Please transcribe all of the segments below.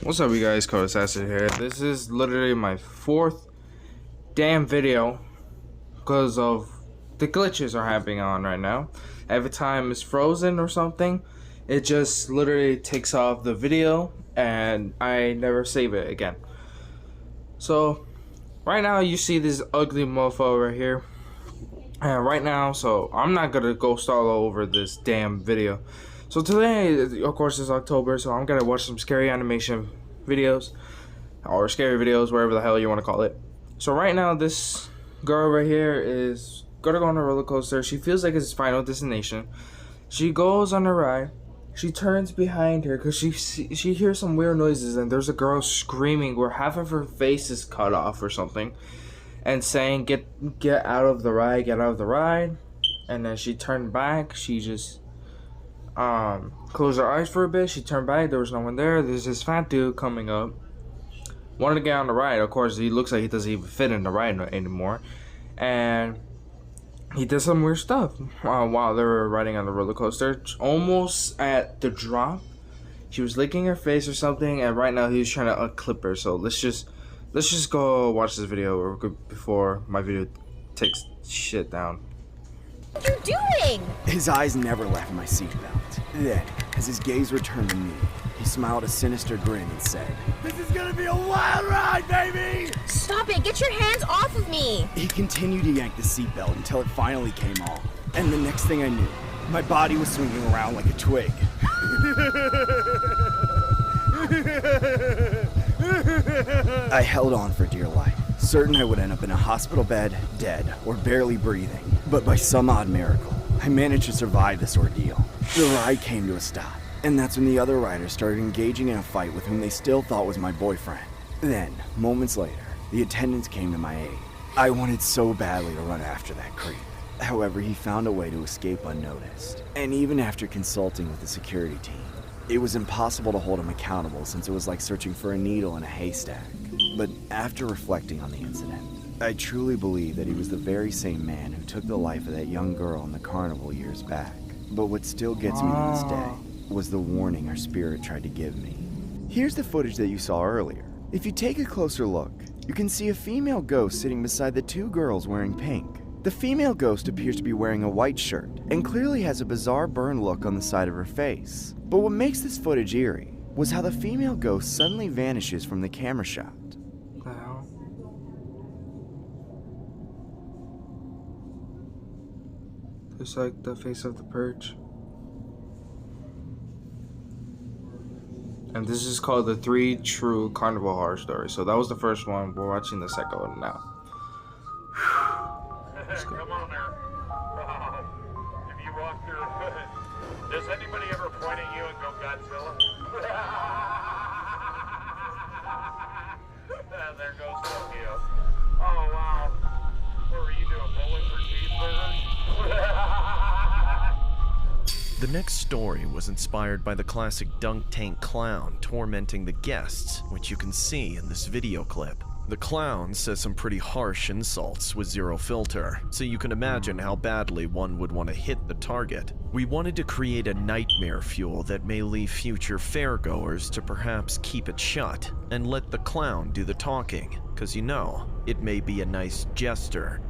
What's up, you guys? Code Assassin here. This is literally my fourth damn video because of the glitches are happening on right now. Every time it's frozen or something, it just literally takes off the video and I never save it again. So right now you see this ugly mofo right here. And right now, so I'm not gonna ghost all over this damn video. So today, of course, is October, so I'm gonna watch some scary animation videos, or scary videos, wherever the hell you want to call it. So right now, this girl right here is gonna go on a roller coaster. She feels like it's final destination. She goes on a ride. She turns behind her because she hears some weird noises, and there's a girl screaming where half of her face is cut off or something, and saying, "Get out of the ride, get out of the ride." And then she turned back. She just closed her eyes for a bit. She turned back. There was no one there. There's this fat dude coming up, wanted to get on the ride. Of course, he looks like he doesn't even fit in the ride anymore, and he did some weird stuff while they were riding on the roller coaster. Almost at the drop, she was licking her face or something, and right now he's trying to unclip her. So let's just go watch this video before my video takes shit down. What are you doing? His eyes never left my seatbelt. Then, as his gaze returned to me, he smiled a sinister grin and said, "This is gonna be a wild ride, baby!" Stop it! Get your hands off of me! He continued to yank the seatbelt until it finally came off. And the next thing I knew, my body was swinging around like a twig. I held on for dear life, certain I would end up in a hospital bed, dead, or barely breathing. But by some odd miracle, I managed to survive this ordeal. The ride came to a stop, and that's when the other riders started engaging in a fight with whom they still thought was my boyfriend. Then, moments later, the attendants came to my aid. I wanted so badly to run after that creep. However, he found a way to escape unnoticed. And even after consulting with the security team, it was impossible to hold him accountable since it was like searching for a needle in a haystack. But after reflecting on the incident, I truly believe that he was the very same man who took the life of that young girl in the carnival years back. But what still gets me to this day was the warning our spirit tried to give me. Here's the footage that you saw earlier. If you take a closer look, you can see a female ghost sitting beside the two girls wearing pink. The female ghost appears to be wearing a white shirt and clearly has a bizarre burn look on the side of her face. But what makes this footage eerie was how the female ghost suddenly vanishes from the camera shot. What the hell? It's like the face of the Purge. And this is called The Three True Carnival Horror Stories. So that was the first one. We're watching the second one now. Come on there. If you walk through, does anybody ever point at you and go Godzilla? There goes Tokyo. Oh wow. What were you doing, bowling for cheeseburgers? The next story was inspired by the classic Dunk Tank Clown tormenting the guests, which you can see in this video clip. The clown says some pretty harsh insults with zero filter, so you can imagine how badly one would want to hit the target. We wanted to create a nightmare fuel that may leave future fairgoers to perhaps keep it shut and let the clown do the talking, cause you know, it may be a nice jester.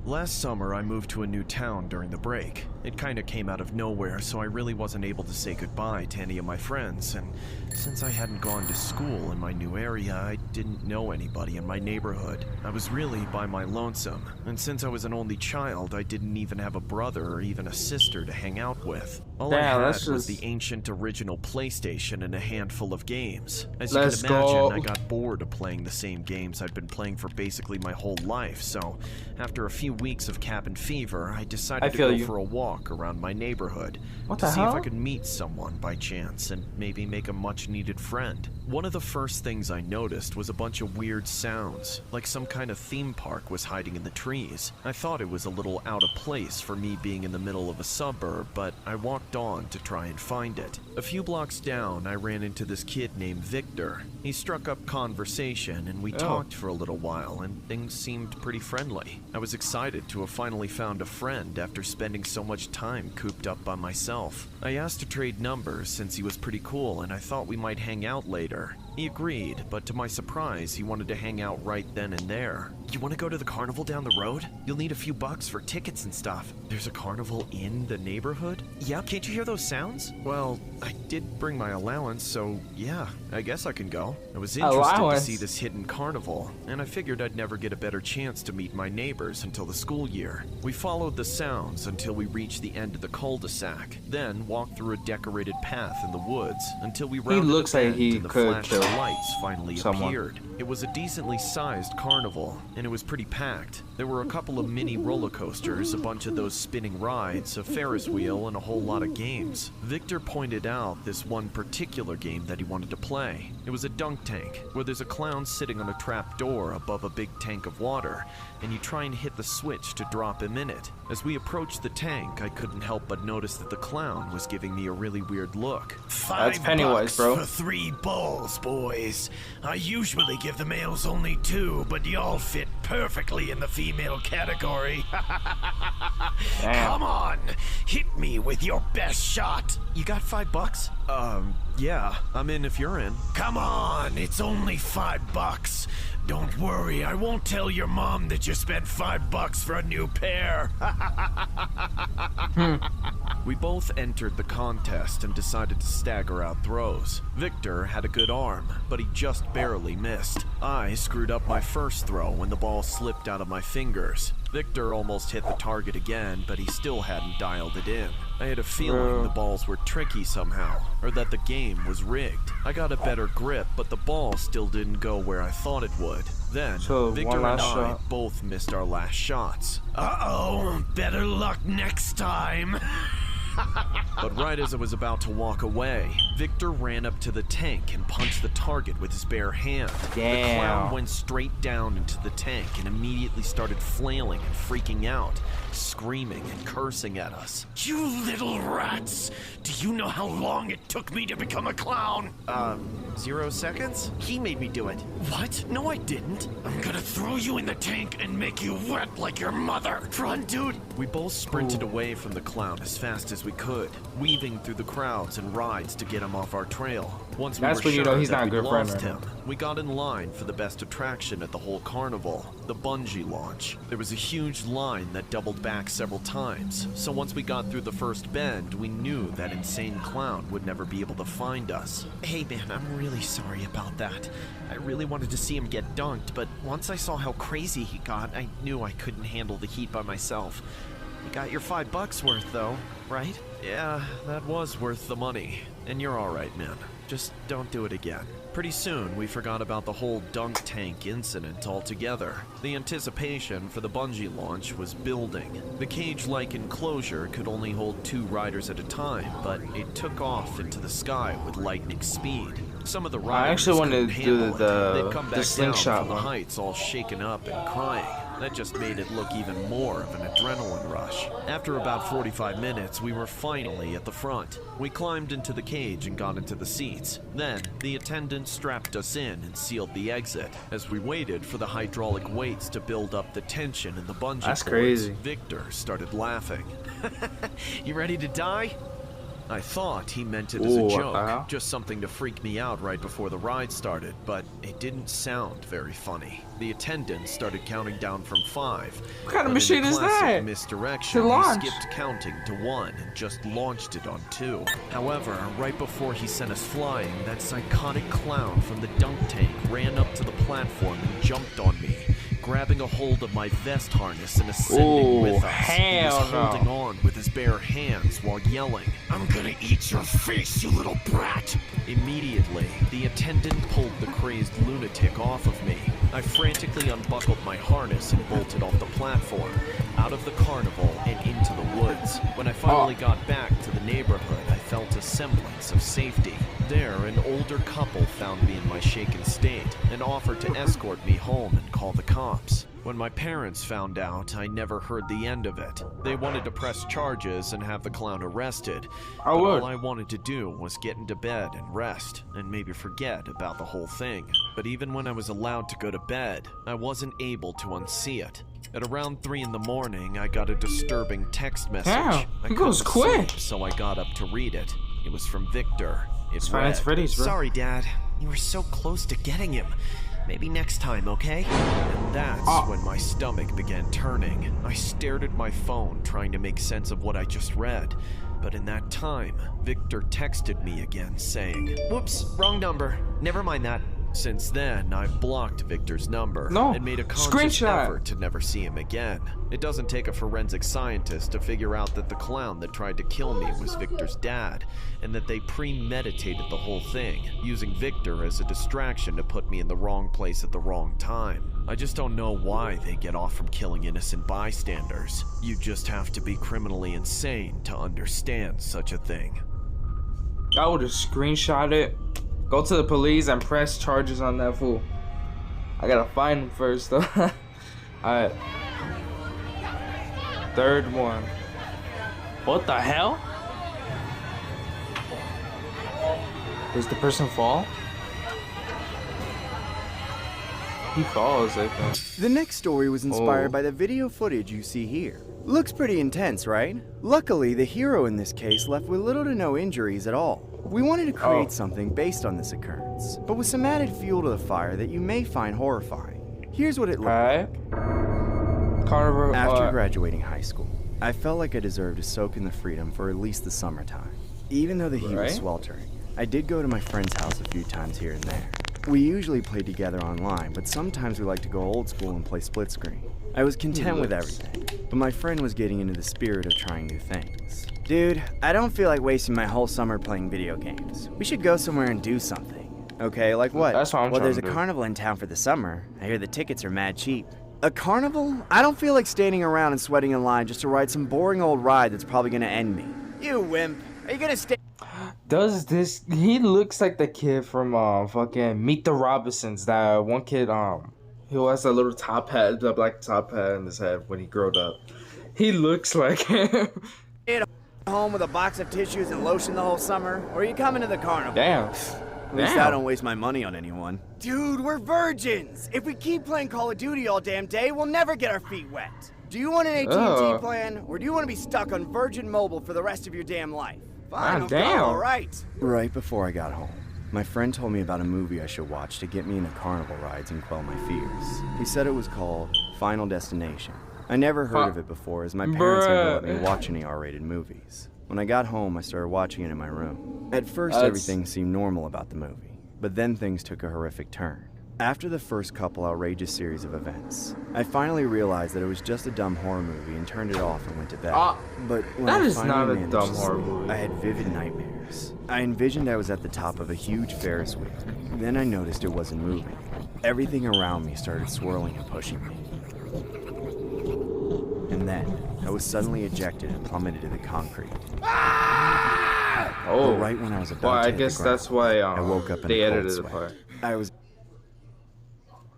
Last summer, I moved to a new town during the break. It kinda came out of nowhere, so I really wasn't able to say goodbye to any of my friends, and since I hadn't gone to school in my new area, I didn't know anybody in my neighborhood. I was really by my lonesome, and since I was an only child, I didn't even have a brother or even a sister to hang out with. All I had was the ancient original PlayStation and a handful of games. As you can imagine, I got bored of playing the same games I'd been playing for basically my whole life, so after a few weeks of cabin fever, I decided to go for a walk around my neighborhood to see if I could meet someone by chance and maybe make a much-needed friend. One of the first things I noticed was a bunch of weird sounds, like some kind of theme park was hiding in the trees. I thought it was a little out of place for me being in the middle of a suburb, but I walked on to try and find it. A few blocks down, I ran into this kid named Victor. He struck up conversation and we talked for a little while, and things seemed pretty friendly. I was excited to have finally found a friend after spending so much much time cooped up by myself. I asked to trade numbers since he was pretty cool and I thought we might hang out later. He agreed, but to my surprise, he wanted to hang out right then and there. You want to go to the carnival down the road? You'll need a few bucks for tickets and stuff. There's a carnival in the neighborhood? Yeah, can't you hear those sounds? Well, I did bring my allowance, so yeah, I guess I can go. I was interested to see this hidden carnival, and I figured I'd never get a better chance to meet my neighbors until the school year. We followed the sounds until we reached the end of the cul-de-sac, then walked through a decorated path in the woods until we rounded looks the like bend he and the could flashing kill lights finally someone. appeared. It was a decently sized carnival, and it was pretty packed. There were a couple of mini roller coasters, a bunch of those spinning rides, a Ferris wheel, and a whole lot of games. Victor pointed out this one particular game that he wanted to play. It was a dunk tank, where there's a clown sitting on a trap door above a big tank of water, and you try and hit the switch to drop him in it. As we approached the tank, I couldn't help but notice that the clown was giving me a really weird look. That's Pennywise, bro. For 3 balls, boys. I usually give the males only 2, but y'all fit perfectly in the female category. Damn. Come on, hit me with your best shot. You got $5? Yeah, I'm in if you're in. Come on, it's only $5. Don't worry, I won't tell your mom that you spent $5 for a new pair. We both entered the contest and decided to stagger out throws. Victor had a good arm, but he just barely missed. I screwed up my first throw when the ball slipped out of my fingers. Victor almost hit the target again, but he still hadn't dialed it in. I had a feeling the balls were tricky somehow, or that the game was rigged. I got a better grip, but the ball still didn't go where I thought it would. Then, So, Victor one and last I shot. both missed our last shots. Uh-oh, better luck next time. But right as I was about to walk away, Victor ran up to the tank and punched the target with his bare hand. The Damn. clown went straight down into the tank and immediately started flailing and freaking out, screaming and cursing at us. You little rats! Do you know how long it took me to become a clown? 0 seconds? He made me do it. What? No, I didn't. I'm gonna throw you in the tank and make you wet like your mother. Run, dude! We both sprinted away from the clown as fast as we could, weaving through the crowds and rides to get him off our trail. Once we That's were when you sure know he's that not a we'd good friend lost right him, we got in line for the best attraction at the whole carnival, the bungee launch. There was a huge line that doubled back several times, so once we got through the first bend, we knew that insane clown would never be able to find us. Hey man, I'm really sorry about that. I really wanted to see him get dunked, but once I saw how crazy he got, I knew I couldn't handle the heat by myself. You got your $5 worth though, right? Yeah, that was worth the money. And you're alright, man. Just don't do it again. Pretty soon, we forgot about the whole dunk tank incident altogether. The anticipation for the bungee launch was building. The cage-like enclosure could only hold 2 riders at a time, but it took off into the sky with lightning speed. Some of the riders actually wanted couldn't to do handle the- it. They'd come the back slingshot down from the one. heights all shaken up and crying. That just made it look even more of an adrenaline rush. After about 45 minutes, we were finally at the front. We climbed into the cage and got into the seats. Then, the attendant strapped us in and sealed the exit. As we waited for the hydraulic weights to build up the tension in the bungee That's cords, crazy. Victor started laughing. You ready to die? I thought he meant it as Ooh, a what the joke, hell? just something to freak me out right before the ride started, but it didn't sound very funny. The attendant started counting down from 5. What kind of but machine in a is classic that? misdirection, To launch. he skipped counting to 1 and just launched it on 2. However, right before he sent us flying, that psychotic clown from the dunk tank ran up to the platform and jumped on me, grabbing a hold of my vest harness and ascending Ooh, with us. He was hell no. holding on with his bare hands while yelling, I'm gonna eat your face, you little brat! Immediately, the attendant pulled the crazed lunatic off of me. I frantically unbuckled my harness and bolted off the platform, out of the carnival and into the woods. When I finally got back to the neighborhood, I felt a semblance of safety. There, an older couple found me in my shaken state and offered to escort me home and call the cops. When my parents found out, I never heard the end of it. They wanted to press charges and have the clown arrested. But all I wanted to do was get into bed and rest, and maybe forget about the whole thing. But even when I was allowed to go to bed, I wasn't able to unsee it. At around 3 in the morning, I got a disturbing text message. Damn, I it goes couldn't quick. sleep, so I got up to read it. It was from Victor. It Five Nights at read, Freddy's, bro. Sorry, Dad. You were so close to getting him. Maybe next time, okay? And that's when my stomach began turning. I stared at my phone, trying to make sense of what I just read. But in that time, Victor texted me again, saying, Whoops, wrong number. Never mind that. Since then, I've blocked Victor's number and made a conscious screenshot. effort to never see him again. It doesn't take a forensic scientist to figure out that the clown that tried to kill me was Victor's dad, and that they premeditated the whole thing, using Victor as a distraction to put me in the wrong place at the wrong time. I just don't know why they get off from killing innocent bystanders. You just have to be criminally insane to understand such a thing. I would have screenshot it, go to the police, and press charges on that fool. I gotta find him first, though. Alright. Third one. What the hell? Does the person fall? He falls, I think. The next story was inspired by the video footage you see here. Looks pretty intense, right? Luckily, the hero in this case left with little to no injuries at all. We wanted to create something based on this occurrence, but with some added fuel to the fire that you may find horrifying. Here's what it looked like. Carnival. After graduating high school, I felt like I deserved to soak in the freedom for at least the summertime. Even though the heat was sweltering, I did go to my friend's house a few times here and there. We usually played together online, but sometimes we like to go old school and play split screen. I was content with everything, but my friend was getting into the spirit of trying new things. Dude, I don't feel like wasting my whole summer playing video games. We should go somewhere and do something. Okay, like what? That's what I'm well, trying there's to a do. carnival in town for the summer. I hear the tickets are mad cheap. A carnival? I don't feel like standing around and sweating in line just to ride some boring old ride that's probably gonna end me. You wimp. Are you gonna stay? Does this? He looks like the kid from fucking Meet the Robinsons. That one kid who has a little top hat, the black top hat in his head when he growed up. He looks like him. Home with a box of tissues and lotion the whole summer? Or are you coming to the carnival? Damn. At least I don't waste my money on anyone. Dude, we're virgins! If we keep playing Call of Duty all damn day, we'll never get our feet wet. Do you want an AT&T plan, or do you want to be stuck on Virgin Mobile for the rest of your damn life? Fine, damn. alright. Right before I got home, my friend told me about a movie I should watch to get me into carnival rides and quell my fears. He said it was called Final Destination. I never heard of it before, as my parents never let me watch any R-rated movies. When I got home, I started watching it in my room. At first, everything seemed normal about the movie, but then things took a horrific turn. After the first couple outrageous series of events, I finally realized that it was just a dumb horror movie and turned it off and went to bed. But when that I is finally not a managed dumb to horror sleep, movie. I had vivid nightmares. I envisioned I was at the top of a huge Ferris wheel. Then I noticed it wasn't moving. Everything around me started swirling and pushing me. And then, I was suddenly ejected and plummeted to the concrete. Oh, But right when I was about well, to I hit guess the ground, that's why I woke up in they a cold edited the sweat. part. I was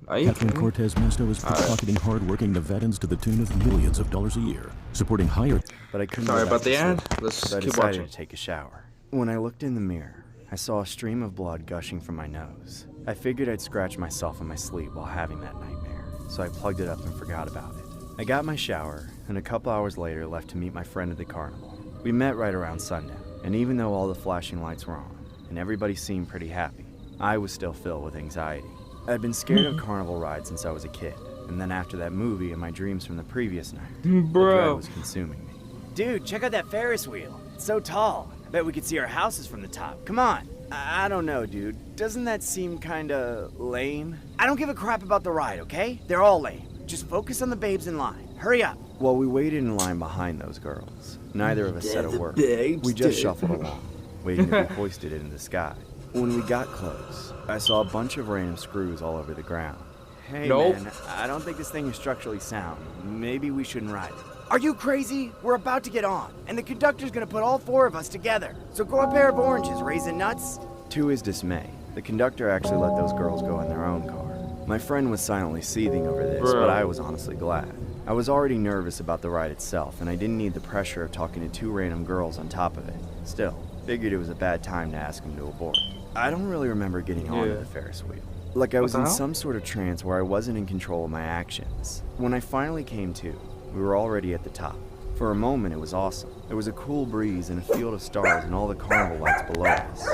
Are you Catherine Cortez Masto is pocketing hard-working Nevadans to the tune of millions of dollars a year, supporting higher... But I couldn't Sorry go back about to the sleep, end. Let's so I keep decided watching. to take a shower. When I looked in the mirror, I saw a stream of blood gushing from my nose. I figured I'd scratch myself in my sleep while having that nightmare, so I plugged it up and forgot about it. I got my shower, and a couple hours later left to meet my friend at the carnival. We met right around sundown, and even though all the flashing lights were on, and everybody seemed pretty happy, I was still filled with anxiety. I'd been scared of carnival rides since I was a kid, and then after that movie and my dreams from the previous night, the dread was consuming me. Dude, check out that Ferris wheel. It's so tall. I bet we could see our houses from the top. Come on. I don't know, dude. Doesn't that seem kinda lame? I don't give a crap about the ride, okay? They're all lame. Just focus on the babes in line. Hurry up. While we waited in line behind those girls, neither of us said a word. We just shuffled along, waiting to be hoisted into the sky. When we got close, I saw a bunch of random screws all over the ground. Hey, man, I don't think this thing is structurally sound. Maybe we shouldn't ride it. Are you crazy? We're about to get on, and the conductor's gonna put all four of us together. So grow a pair of oranges, raisin nuts. To his dismay, the conductor actually let those girls go in their own car. My friend was silently seething over this, but I was honestly glad. I was already nervous about the ride itself, and I didn't need the pressure of talking to 2 random girls on top of it. Still, figured it was a bad time to ask him to abort. I don't really remember getting onto the Ferris wheel. Like I was in some sort of trance where I wasn't in control of my actions. When I finally came to, we were already at the top. For a moment, it was awesome. There was a cool breeze and a field of stars and all the carnival lights below us.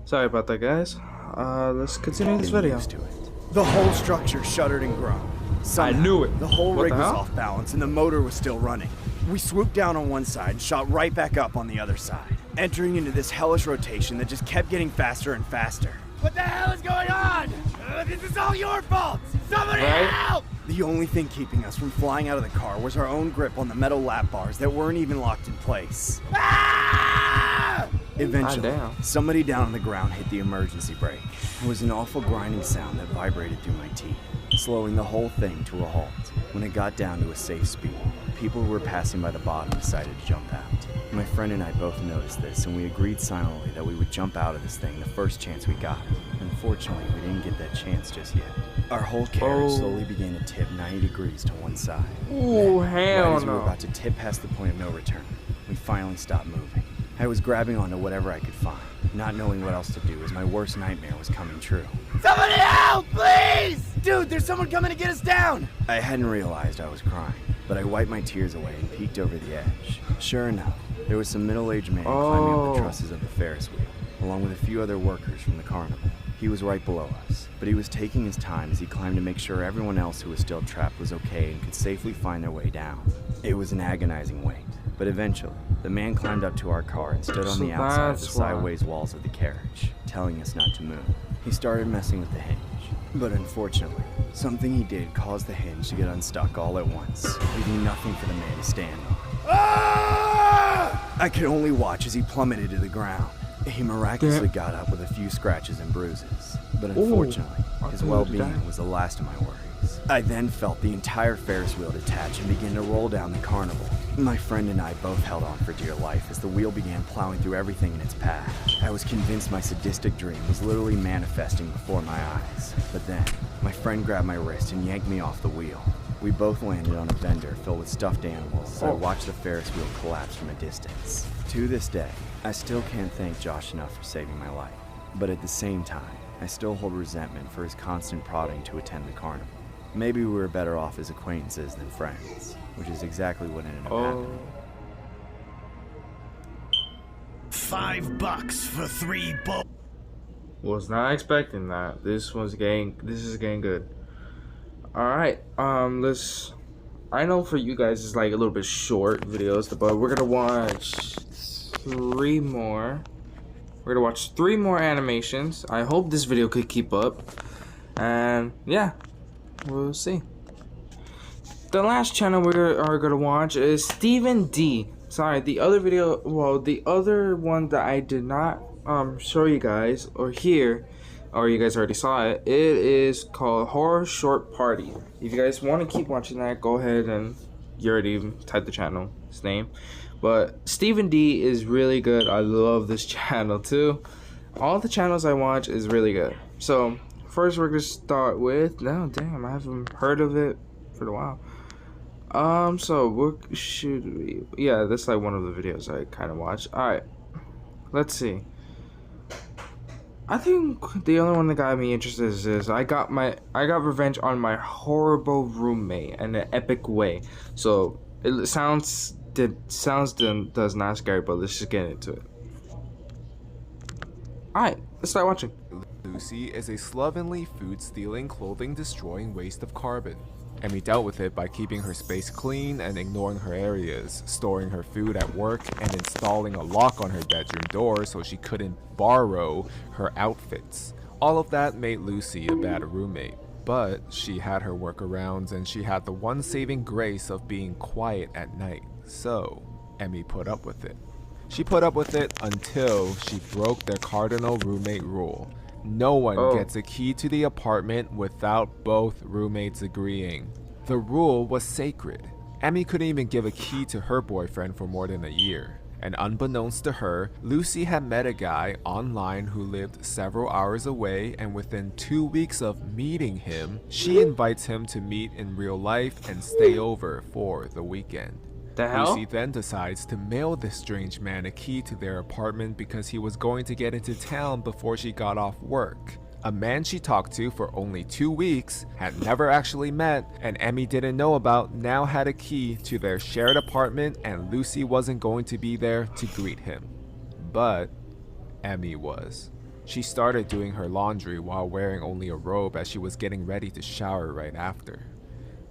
Sorry about that, guys. Let's continue this video. Used to it. The whole structure shuddered and groaned. Somehow, I knew it. The whole What rig the was hell? off balance and the motor was still running. We swooped down on one side and shot right back up on the other side, entering into this hellish rotation that just kept getting faster and faster. What the hell is going on? This is all your fault! Somebody help! The only thing keeping us from flying out of the car was our own grip on the metal lap bars that weren't even locked in place. Eventually, somebody down on the ground hit the emergency brake. It was an awful grinding sound that vibrated through my teeth, slowing the whole thing to a halt. When it got down to a safe speed, people who were passing by the bottom decided to jump out. My friend and I both noticed this, and we agreed silently that we would jump out of this thing the first chance we got. Unfortunately, we didn't get that chance just yet. Our whole carriage slowly began to tip 90 degrees to one side. Ooh, Right hell as we were no. about to tip past the point of no return, we finally stopped moving. I was grabbing onto whatever I could find, not knowing what else to do as my worst nightmare was coming true. Somebody help, please! Dude, there's someone coming to get us down! I hadn't realized I was crying, but I wiped my tears away and peeked over the edge. Sure enough, there was some middle-aged man climbing up the trusses of the Ferris wheel, along with a few other workers from the carnival. He was right below us, but he was taking his time as he climbed to make sure everyone else who was still trapped was okay and could safely find their way down. It was an agonizing wait, but eventually, the man climbed up to our car and stood on the outside of the sideways walls of the carriage, telling us not to move. He started messing with the hinge, but unfortunately, something he did caused the hinge to get unstuck all at once, leaving nothing for the man to stand on. I could only watch as he plummeted to the ground. He miraculously got up with a few scratches and bruises, but unfortunately, his well-being was the last of my worries. I then felt the entire Ferris wheel detach and begin to roll down the carnival. My friend and I both held on for dear life as the wheel began plowing through everything in its path. I was convinced my sadistic dream was literally manifesting before my eyes. But then, my friend grabbed my wrist and yanked me off the wheel. We both landed on a vendor filled with stuffed animals as I watched the Ferris wheel collapse from a distance. To this day, I still can't thank Josh enough for saving my life. But at the same time, I still hold resentment for his constant prodding to attend the carnival. Maybe we were better off as acquaintances than friends, which is exactly what ended up happening. $5 for 3 bull. Was not expecting that. This is getting good. Alright, I know for you guys it's like a little bit short videos, but we're gonna watch 3 more. We're gonna watch 3 more animations. I hope this video could keep up. And yeah, we'll see. The last channel we are gonna watch is Steven D. Sorry, the other video, well, the other one that I did not show you guys or hear, or you guys already saw it. It is called Horror Short Party. If you guys want to keep watching that, go ahead and you already typed the channel's name. But Steven D is really good. I love this channel too. All the channels I watch is really good. So first we're gonna start with, no damn, I haven't heard of it for a while. So what should we, yeah, that's like one of the videos I kind of watch. Alright, let's see. I think the only one that got me interested is this. I got revenge on my horrible roommate in an epic way. So it does not scary, but let's just get into it. Alright, let's start watching. Lucy is a slovenly, food-stealing, clothing-destroying waste of carbon. Emmy dealt with it by keeping her space clean and ignoring her areas, storing her food at work, and installing a lock on her bedroom door so she couldn't borrow her outfits. All of that made Lucy a bad roommate, but she had her workarounds and she had the one saving grace of being quiet at night, so Emmy put up with it. She put up with it until she broke their cardinal roommate rule. No one gets a key to the apartment without both roommates agreeing. The rule was sacred. Emmy couldn't even give a key to her boyfriend for more than a year. And unbeknownst to her, Lucy had met a guy online who lived several hours away, and within 2 weeks of meeting him, she invites him to meet in real life and stay over for the weekend. The hell? Lucy then decides to mail this strange man a key to their apartment because he was going to get into town before she got off work. A man she talked to for only 2 weeks, had never actually met, and Emmy didn't know about, now had a key to their shared apartment, and Lucy wasn't going to be there to greet him. But Emmy was. She started doing her laundry while wearing only a robe as she was getting ready to shower right after.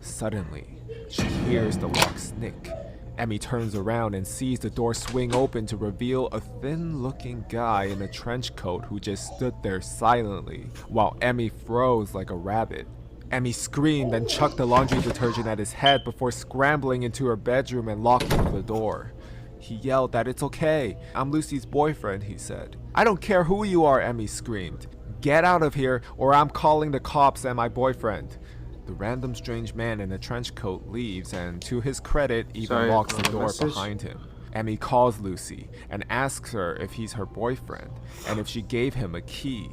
Suddenly, she hears the lock snick. Emmy turns around and sees the door swing open to reveal a thin-looking guy in a trench coat who just stood there silently, while Emmy froze like a rabbit. Emmy screamed and chucked the laundry detergent at his head before scrambling into her bedroom and locking the door. He yelled that it's okay, I'm Lucy's boyfriend, he said. I don't care who you are, Emmy screamed. Get out of here or I'm calling the cops and my boyfriend. The random strange man in a trench coat leaves and, to his credit, even locks the door behind him. Emmy calls Lucy and asks her if he's her boyfriend and if she gave him a key.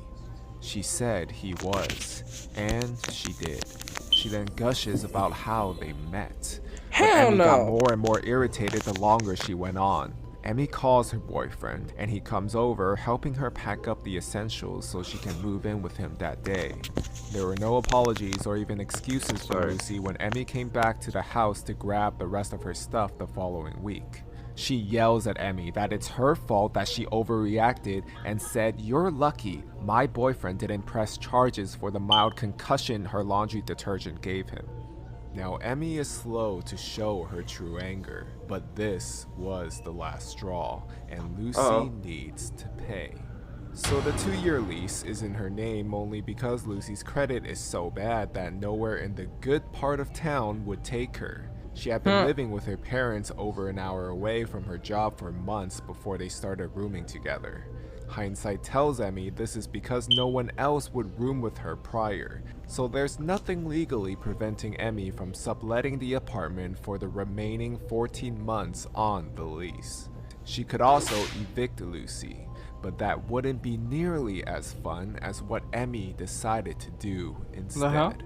She said he was, and she did. She then gushes about how they met. Hell Emmy no! got more and more irritated the longer she went on. Emmy calls her boyfriend, and he comes over, helping her pack up the essentials so she can move in with him that day. There were no apologies or even excuses for Lucy when Emmy came back to the house to grab the rest of her stuff the following week. She yells at Emmy that it's her fault that she overreacted and said, "You're lucky my boyfriend didn't press charges for the mild concussion her laundry detergent gave him." Now, Emmy is slow to show her true anger, but this was the last straw, and Lucy needs to pay. So the 2-year lease is in her name only because Lucy's credit is so bad that nowhere in the good part of town would take her. She had been living with her parents over an hour away from her job for months before they started rooming together. Hindsight tells Emmy this is because no one else would room with her prior, so there's nothing legally preventing Emmy from subletting the apartment for the remaining 14 months on the lease. She could also evict Lucy, but that wouldn't be nearly as fun as what Emmy decided to do instead.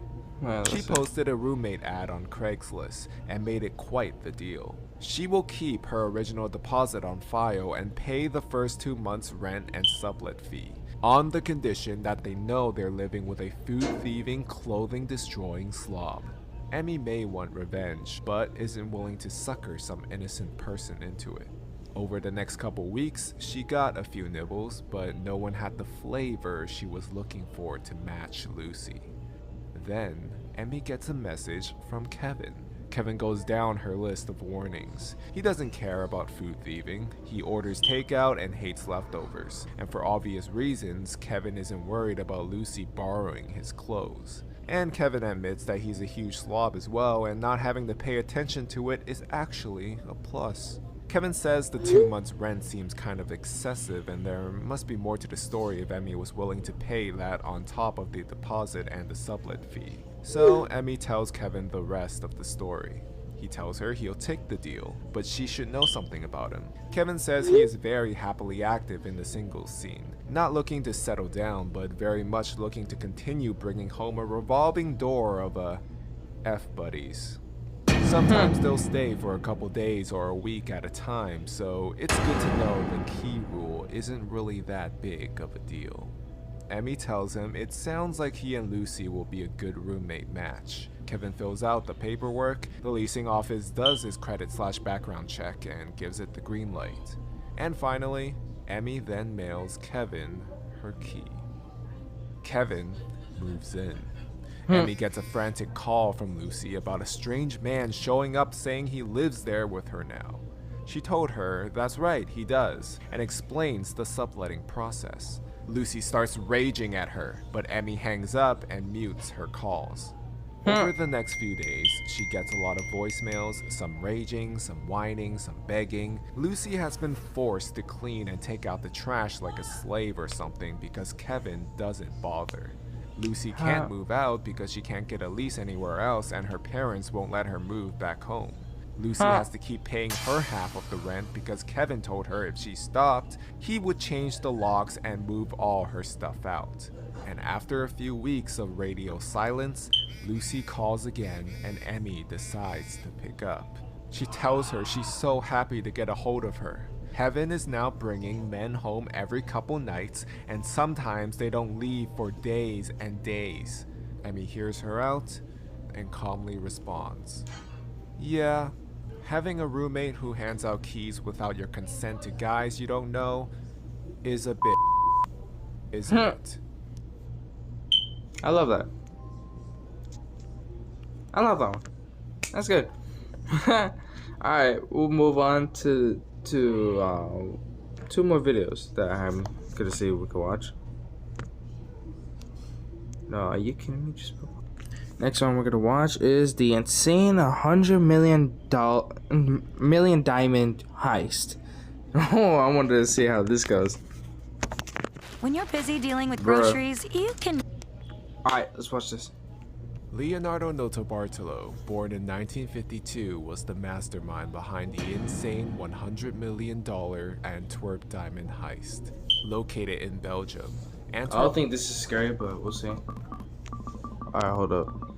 She posted a roommate ad on Craigslist and made it quite the deal. She will keep her original deposit on file and pay the first 2 months' rent and sublet fee, on the condition that they know they're living with a food-thieving, clothing-destroying slob. Emmy may want revenge, but isn't willing to sucker some innocent person into it. Over the next couple weeks, she got a few nibbles, but no one had the flavor she was looking for to match Lucy. Then, Emmy gets a message from Kevin. Kevin goes down her list of warnings. He doesn't care about food thieving, he orders takeout and hates leftovers. And for obvious reasons, Kevin isn't worried about Lucy borrowing his clothes. And Kevin admits that he's a huge slob as well, and not having to pay attention to it is actually a plus. Kevin says the 2 months rent seems kind of excessive and there must be more to the story if Emmy was willing to pay that on top of the deposit and the sublet fee. So Emmy tells Kevin the rest of the story. He tells her he'll take the deal, but she should know something about him. Kevin says he is very happily active in the singles scene, not looking to settle down, but very much looking to continue bringing home a revolving door of F-buddies. Sometimes they'll stay for a couple days or a week at a time, so it's good to know the key rule isn't really that big of a deal. Emmy tells him it sounds like he and Lucy will be a good roommate match. Kevin fills out the paperwork, the leasing office does his credit/background check and gives it the green light. And finally, Emmy then mails Kevin her key. Kevin moves in. Emmy gets a frantic call from Lucy about a strange man showing up saying he lives there with her now. She told her that's right, he does, and explains the subletting process. Lucy starts raging at her, but Emmy hangs up and mutes her calls. Over the next few days, she gets a lot of voicemails, some raging, some whining, some begging. Lucy has been forced to clean and take out the trash like a slave or something because Kevin doesn't bother. Lucy can't move out because she can't get a lease anywhere else and her parents won't let her move back home. Lucy has to keep paying her half of the rent because Kevin told her if she stopped, he would change the locks and move all her stuff out. And after a few weeks of radio silence, Lucy calls again and Emmy decides to pick up. She tells her she's so happy to get a hold of her. Kevin is now bringing men home every couple nights, and sometimes they don't leave for days and days. Emmy hears her out and calmly responds, "Yeah, having a roommate who hands out keys without your consent to guys you don't know is a bit, isn't it?" I love that. I love that one. That's good. Alright, we'll move on to two more videos that I'm gonna see if we can watch. No, are you kidding me? Next one we're gonna watch is the insane $100 million diamond heist. Oh, I wanted to see how this goes. When you're busy dealing with groceries, you can... Alright, let's watch this. Leonardo Notarbartolo, born in 1952, was the mastermind behind the insane $100 million Antwerp diamond heist. Located in Belgium, I don't think this is scary, but we'll see. Alright, hold up.